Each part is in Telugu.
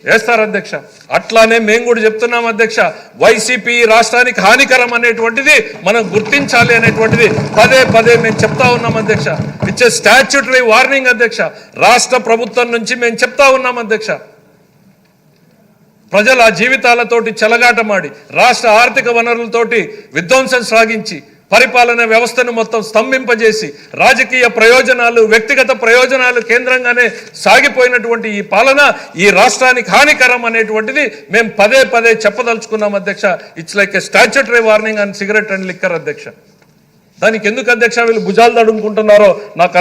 వేస్తారు అధ్యక్ష. అట్లానే మేము కూడా చెప్తున్నాం అధ్యక్ష, వైసీపీ రాష్ట్రానికి హానికరం అనేటువంటిది మనం గుర్తించాలి అనేటువంటిది పదే పదే మేము చెప్తా ఉన్నాం అధ్యక్ష. ఇచ్చే స్టాట్యూటరీ వార్నింగ్ అధ్యక్ష, రాష్ట్ర ప్రభుత్వం నుంచి మేము చెప్తా ఉన్నాం అధ్యక్ష. ప్రజల జీవితాలతోటి చెలగాటమాడి రాష్ట్ర ఆర్థిక వనరులతోటి విధ్వంసం సాగించి పరిపాలన వ్యవస్థను మొత్తం స్తంభింపజేసి రాజకీయ ప్రయోజనాలు వ్యక్తిగత ప్రయోజనాలు కేంద్రంగానే సాగిపోయినటువంటి ఈ పాలన ఈ రాష్ట్రానికి హానికరం అనేటువంటిది మేము పదే పదే చెప్పదలుచుకున్నాం అధ్యక్ష. It's like A statutory warning on cigarette and liquor అధ్యక్ష. దానికి ఎందుకు అధ్యక్ష వీళ్ళు భుజాలు తడుముకుంటున్నారో నాకు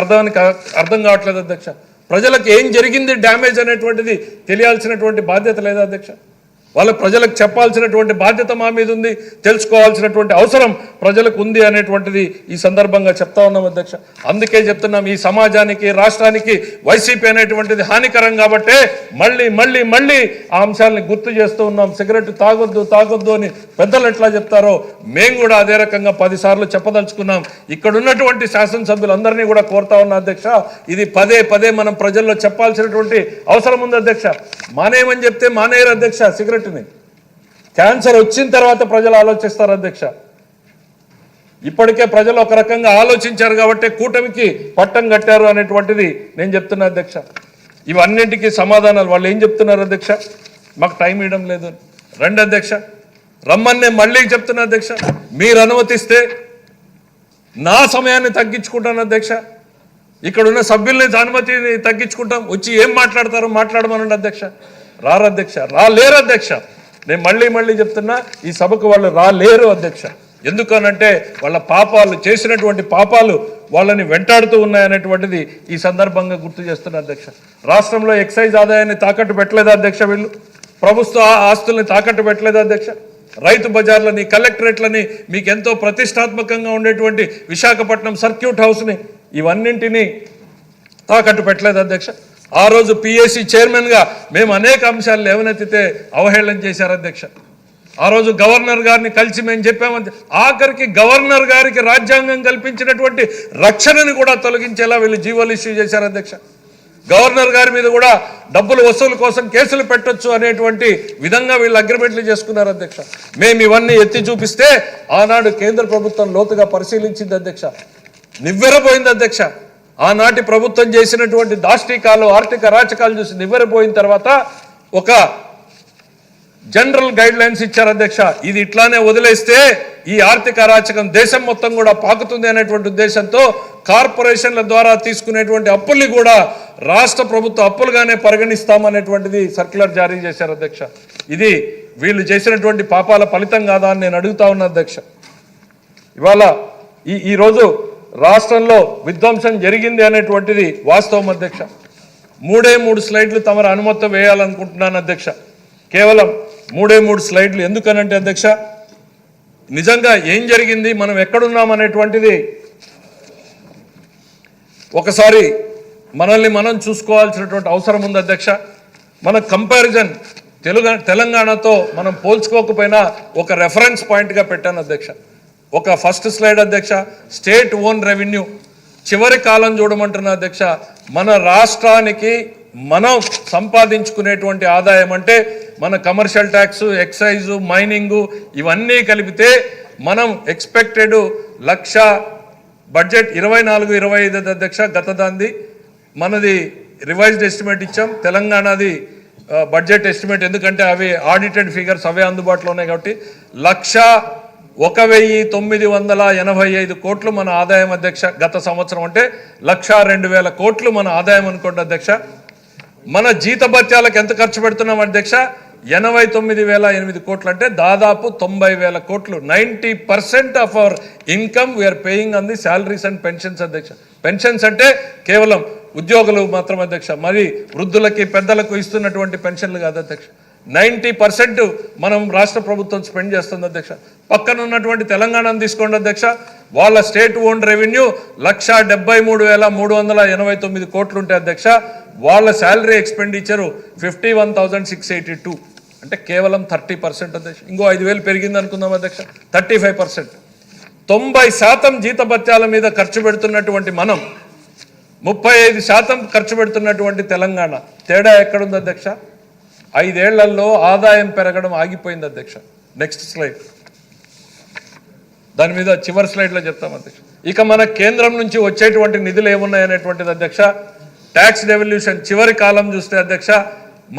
అర్థం కావట్లేదు అధ్యక్ష. ప్రజలకు ఏం జరిగింది డ్యామేజ్ అనేటువంటిది తెలియాల్సినటువంటి బాధ్యత లేదా అధ్యక్ష? వాళ్ళ ప్రజలకు చెప్పాల్సినటువంటి బాధ్యత మా మీద ఉంది, తెలుసుకోవాల్సినటువంటి అవసరం ప్రజలకు ఉంది అనేటువంటిది ఈ సందర్భంగా చెప్తా ఉన్నాం అధ్యక్ష. అందుకే చెప్తున్నాం, ఈ సమాజానికి రాష్ట్రానికి వైసీపీ అనేటువంటిది హానికరం కాబట్టే మళ్ళీ మళ్ళీ మళ్ళీ ఆ అంశాలని గుర్తు చేస్తూ ఉన్నాం. సిగరెట్ తాగొద్దు అని పెద్దలు ఎట్లా చెప్తారో మేము కూడా అదే రకంగా 10 సార్లు చెప్పదలుచుకున్నాం. ఇక్కడ ఉన్నటువంటి శాసనసభ్యులందరినీ కూడా కోరుతా ఉన్నా అధ్యక్ష, ఇది పదే పదే మనం ప్రజల్లో చెప్పాల్సినటువంటి అవసరం ఉంది అధ్యక్ష. మానేయమని చెప్తే మానేయరు అధ్యక్ష. సిగరెట్ని క్యాన్సర్ వచ్చిన తర్వాత ప్రజలు ఆలోచిస్తారు అధ్యక్ష. ఇప్పటికే ప్రజలు ఒక రకంగా ఆలోచించారు కాబట్టి కూటమికి పట్టం కట్టారు అనేటువంటిది నేను చెప్తున్నా అధ్యక్ష. ఇవన్నింటికి సమాధానాలు వాళ్ళు ఏం చెప్తున్నారు అధ్యక్ష? మాకు టైం ఇవ్వడం లేదు. రండి అధ్యక్ష, రమ్మని మళ్ళీ చెప్తున్నా అధ్యక్ష. మీరు అనుమతిస్తే నా సమయాన్ని తగ్గించుకుంటాను అధ్యక్ష. ఇక్కడ ఉన్న సభ్యుల్ని అనుమతిని తగ్గించుకుంటాం. వచ్చి ఏం మాట్లాడతారో మాట్లాడమనండి అధ్యక్ష. రారు అధ్యక్ష, రాలేరు అధ్యక్ష. నేను మళ్ళీ చెప్తున్నా, ఈ సభకు వాళ్ళు రాలేరు అధ్యక్ష. ఎందుకనంటే వాళ్ళ పాపాలు, చేసినటువంటి పాపాలు వాళ్ళని వెంటాడుతూ ఉన్నాయనేటువంటిది ఈ సందర్భంగా గుర్తు చేస్తున్నా అధ్యక్ష. రాష్ట్రంలో ఎక్సైజ్ ఆదాయాన్ని తాకట్టు పెట్టలేదా అధ్యక్ష? వీళ్ళు ప్రభుత్వ ఆస్తుల్ని తాకట్టు పెట్టలేదా అధ్యక్ష? రైతు బజార్లని, కలెక్టరేట్లని, మీకు ఎంతో ప్రతిష్టాత్మకంగా ఉండేటువంటి విశాఖపట్నం సర్క్యూట్ హౌస్ని, ఇవన్నింటినీ తాకట్టు పెట్టలేదు అధ్యక్ష. ఆ రోజు పిఎస్సి చైర్మన్గా మేము అనేక అంశాలు లేవనెత్తితే అవహేళన చేశారు అధ్యక్ష. ఆ రోజు గవర్నర్ గారిని కలిసి మేము చెప్పామని, ఆఖరికి గవర్నర్ గారికి రాజ్యాంగం కల్పించినటువంటి రక్షణని కూడా తొలగించేలా వీళ్ళు జీవోలు ఇష్యూ చేశారు అధ్యక్ష. గవర్నర్ గారి మీద కూడా డబ్బులు వసూలు కోసం కేసులు పెట్టొచ్చు అనేటువంటి విధంగా వీళ్ళు అగ్రిమెంట్లు చేసుకున్నారు అధ్యక్ష. మేము ఇవన్నీ ఎత్తి చూపిస్తే ఆనాడు కేంద్ర ప్రభుత్వం లోతుగా పరిశీలించింది అధ్యక్ష. నివ్వెరపోయింది అధ్యక్ష. ఆనాటి ప్రభుత్వం చేసినటువంటి దాష్టికాలు, ఆర్థిక అరాచకాలు చూసి నివ్వెరపోయిన తర్వాత ఒక జనరల్ గైడ్ లైన్స్ ఇచ్చారు అధ్యక్ష. ఇది ఇట్లానే వదిలేస్తే ఈ ఆర్థిక అరాచకం దేశం మొత్తం కూడా పాకుతుంది అనేటువంటి ఉద్దేశంతో కార్పొరేషన్ల ద్వారా తీసుకునేటువంటి అప్పుల్ని కూడా రాష్ట్ర ప్రభుత్వ అప్పులుగానే పరిగణిస్తామనేటువంటిది సర్క్యులర్ జారీ చేశారు అధ్యక్ష. ఇది వీళ్ళు చేసినటువంటి పాపాల ఫలితం కాదా అని నేను అడుగుతా ఉన్నా అధ్యక్ష. ఇవాళ ఈరోజు రాష్ట్రంలో విధ్వంసం జరిగింది అనేటువంటిది వాస్తవం అధ్యక్ష. 3 స్లైడ్లు తమరు అనుమతి వేయాలనుకుంటున్నాను అధ్యక్ష. కేవలం 3 స్లైడ్లు. ఎందుకనంటే అధ్యక్ష, నిజంగా ఏం జరిగింది, మనం ఎక్కడున్నాం అనేటువంటిది ఒకసారి మనల్ని మనం చూసుకోవాల్సినటువంటి అవసరం ఉంది అధ్యక్ష. మన కంపారిజన్ తెలంగాణతో మనం పోల్చుకోకపోయినా ఒక రెఫరెన్స్ పాయింట్గా పెట్టాను అధ్యక్ష. ఒక ఫస్ట్ స్లైడ్ అధ్యక్ష, స్టేట్ ఓన్ రెవెన్యూ చివరి కాలం చూడమంటున్నా అధ్యక్ష. మన రాష్ట్రానికి మనం సంపాదించుకునేటువంటి ఆదాయం అంటే మన కమర్షియల్ ట్యాక్స్, ఎక్సైజు, మైనింగు ఇవన్నీ కలిపితే మనం ఎక్స్పెక్టెడ్ 1,00,000 బడ్జెట్ 24-25 అధ్యక్ష. గత దాంది మనది రివైజ్డ్ ఎస్టిమేట్ ఇచ్చాం. తెలంగాణది బడ్జెట్ ఎస్టిమేట్, ఎందుకంటే అవి ఆడిటెడ్ ఫిగర్స్ అవే అందుబాటులో ఉన్నాయి కాబట్టి 1,01,985 కోట్లు మన ఆదాయం అధ్యక్ష. గత సంవత్సరం అంటే 1,02,000 కోట్లు మన ఆదాయం అనుకోండి అధ్యక్ష. మన జీతభత్యాలకు ఎంత ఖర్చు పెడుతున్నాం అధ్యక్ష? 89,008 కోట్లు, అంటే దాదాపు 90,000 కోట్లు. 90% of our income we are paying on the salaries and pensions అధ్యక్ష. పెన్షన్స్ అంటే కేవలం ఉద్యోగులు మాత్రం అధ్యక్ష, మరి వృద్ధులకి పెద్దలకు ఇస్తున్నటువంటి పెన్షన్లు కాదు అధ్యక్ష. 90% మనం రాష్ట్ర ప్రభుత్వం స్పెండ్ చేస్తుంది అధ్యక్ష. పక్కన ఉన్నటువంటి తెలంగాణను తీసుకోండి అధ్యక్ష. వాళ్ళ స్టేట్ ఓన్ రెవెన్యూ 1,73,389 కోట్లు ఉంటాయి అధ్యక్ష. వాళ్ళ శాలరీ ఎక్స్పెండిచరు 51,682, అంటే కేవలం 30% అధ్యక్ష. ఇంకో 5,000 పెరిగింది అనుకుందాం అధ్యక్ష, 35%. 90% జీతభత్యాల మీద ఖర్చు పెడుతున్నటువంటి మనం 35% ఖర్చు పెడుతున్నటువంటి తెలంగాణ. తేడా ఎక్కడుంది అధ్యక్ష? 5 ఏళ్లలో ఆదాయం పెరగడం ఆగిపోయింది అధ్యక్ష. నెక్స్ట్ స్లైడ్, దాని మీద చివరి స్లైడ్లో చెప్తాం అధ్యక్ష. ఇక మన కేంద్రం నుంచి వచ్చేటువంటి నిధులు ఏమున్నాయనేటువంటిది అధ్యక్ష, ట్యాక్స్ డెవల్యూషన్ చివరి కాలం చూస్తే అధ్యక్ష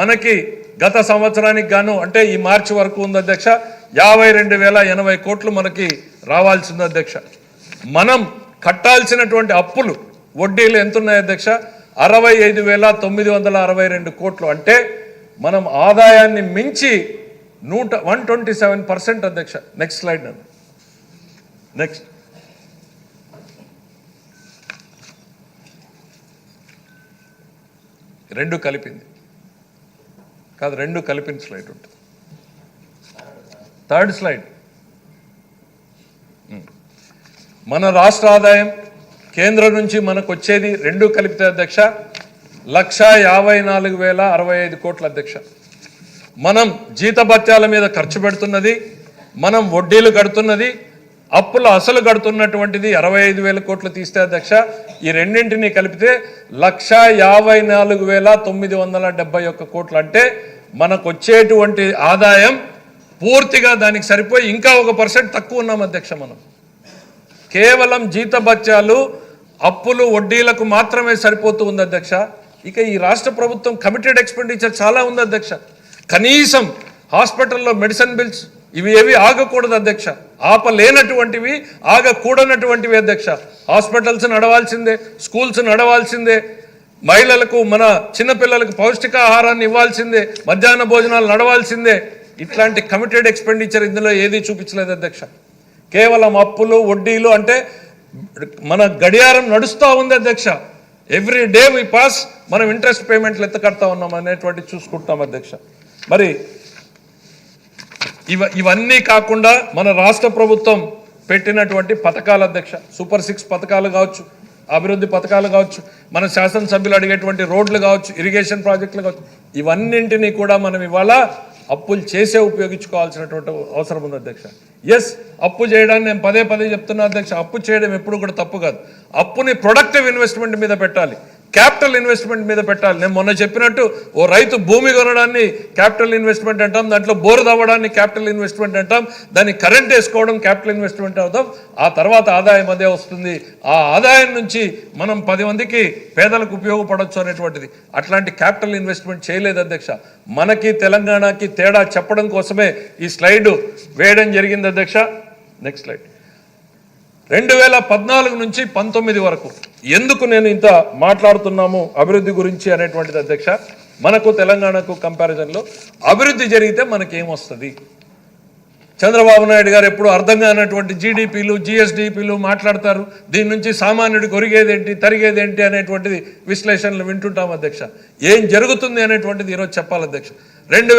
మనకి గత సంవత్సరానికి గాను అంటే ఈ మార్చి వరకు ఉంది అధ్యక్ష 52,080 కోట్లు మనకి రావాల్సింది అధ్యక్ష. మనం కట్టాల్సినటువంటి అప్పులు వడ్డీలు ఎంత ఉన్నాయి అధ్యక్ష, 65,962 కోట్లు. అంటే మనం ఆదాయాన్ని మించి 127% అధ్యక్ష. నెక్స్ట్ స్లైడ్ నన్ను, నెక్స్ట్. రెండు కలిపింది కాదు, రెండు కలిపిన స్లైడ్ ఉంటుంది. థర్డ్ స్లైడ్, మన రాష్ట్ర ఆదాయం కేంద్రం నుంచి మనకు వచ్చేది రెండు కలిపితే అధ్యక్ష 1,54,065 కోట్ల అధ్యక్ష. మనం జీతభత్యాల మీద ఖర్చు పెడుతున్నది, మనం వడ్డీలు కడుతున్నది, అప్పుల అసలు కడుతున్నటువంటిది 65,000 కోట్లు తీస్తే అధ్యక్ష ఈ రెండింటినీ కలిపితే 1,54,971 కోట్లు. అంటే మనకు వచ్చేటువంటి ఆదాయం పూర్తిగా దానికి సరిపోయి ఇంకా 1% తక్కువ ఉన్నాం అధ్యక్ష. మనం కేవలం జీతభత్యాలు అప్పులు వడ్డీలకు మాత్రమే సరిపోతూ ఉంది అధ్యక్ష. ఇక ఈ రాష్ట్ర ప్రభుత్వం కమిటెడ్ ఎక్స్పెండిచర్ చాలా ఉంది అధ్యక్ష. కనీసం హాస్పిటల్లో మెడిసిన్ బిల్స్ ఇవి ఏవి ఆగకూడదు అధ్యక్ష, ఆపలేనటువంటివి, ఆగకూడనటువంటివి అధ్యక్ష. హాస్పిటల్స్ నడవాల్సిందే, స్కూల్స్ నడవాల్సిందే, మహిళలకు మన చిన్నపిల్లలకు పౌష్టికాహారాన్ని ఇవ్వాల్సిందే, మధ్యాహ్న భోజనాలు నడవాల్సిందే. ఇట్లాంటి కమిటెడ్ ఎక్స్పెండిచర్ ఇందులో ఏది చూపించలేదు అధ్యక్ష. కేవలం అప్పులు వడ్డీలు అంటే మన గడియారం నడుస్తూ ఉంది అధ్యక్ష. ఎవ్రీ డే వి పాస్ మనం ఇంట్రెస్ట్ పేమెంట్లు ఎంత కడతా ఉన్నాం అనేటువంటి చూసుకుంటాం అధ్యక్ష. మరి ఇవన్నీ కాకుండా మన రాష్ట్ర ప్రభుత్వం పెట్టినటువంటి పథకాలు అధ్యక్ష, సూపర్ 6 పథకాలు కావచ్చు, అభివృద్ధి పథకాలు కావచ్చు, మన శాసనసభ్యులు అడిగేటువంటి రోడ్లు కావచ్చు, ఇరిగేషన్ ప్రాజెక్టులు కావచ్చు, ఇవన్నింటినీ కూడా మనం ఇవాళ అప్పులు చేసే ఉపయోగించుకోవాల్సినటువంటి అవసరం ఉంది అధ్యక్ష. ఎస్, అప్పు చేయడాన్ని నేను పదే చెప్తున్నా అధ్యక్ష. అప్పు చేయడం ఎప్పుడు కూడా తప్పు కాదు. అప్పుని ప్రొడక్టివ్ ఇన్వెస్ట్మెంట్ మీద పెట్టాలి, క్యాపిటల్ ఇన్వెస్ట్మెంట్ మీద పెట్టాలి. నేను మొన్న చెప్పినట్టు ఓ రైతు భూమి కొనడాన్ని క్యాపిటల్ ఇన్వెస్ట్మెంట్ అంటాం, దాంట్లో బోరు తవ్వడాన్ని క్యాపిటల్ ఇన్వెస్ట్మెంట్ అంటాం, దాన్ని కరెంట్ వేసుకోవడం క్యాపిటల్ ఇన్వెస్ట్మెంట్ అవుతాం. ఆ తర్వాత ఆదాయం అదే వస్తుంది. ఆ ఆదాయం నుంచి మనం 10 మందికి పేదలకు ఉపయోగపడవచ్చు అనేటువంటిది. అట్లాంటి క్యాపిటల్ ఇన్వెస్ట్మెంట్ చేయలేదు అధ్యక్ష. మనకి తెలంగాణకి తేడా చెప్పడం కోసమే ఈ స్లైడ్ వేయడం జరిగింది అధ్యక్ష. Next slide. 2014 నుంచి 19 వరకు ఎందుకు నేను ఇంత మాట్లాడుతున్నాము అభివృద్ధి గురించి అనేటువంటిది అధ్యక్ష. మనకు తెలంగాణకు కంపారిజన్లో అభివృద్ధి జరిగితే మనకేమొస్తుంది? చంద్రబాబు నాయుడు గారు ఎప్పుడు అర్థం కానటువంటి జీడిపిలు జిఎస్డిపిలు మాట్లాడతారు. దీని నుంచి సామాన్యుడికి ఒరిగేదేంటి తరిగేదేంటి అనేటువంటిది విశ్లేషణలు వింటుంటాం అధ్యక్ష. ఏం జరుగుతుంది అనేటువంటిది ఈరోజు చెప్పాలి అధ్యక్ష.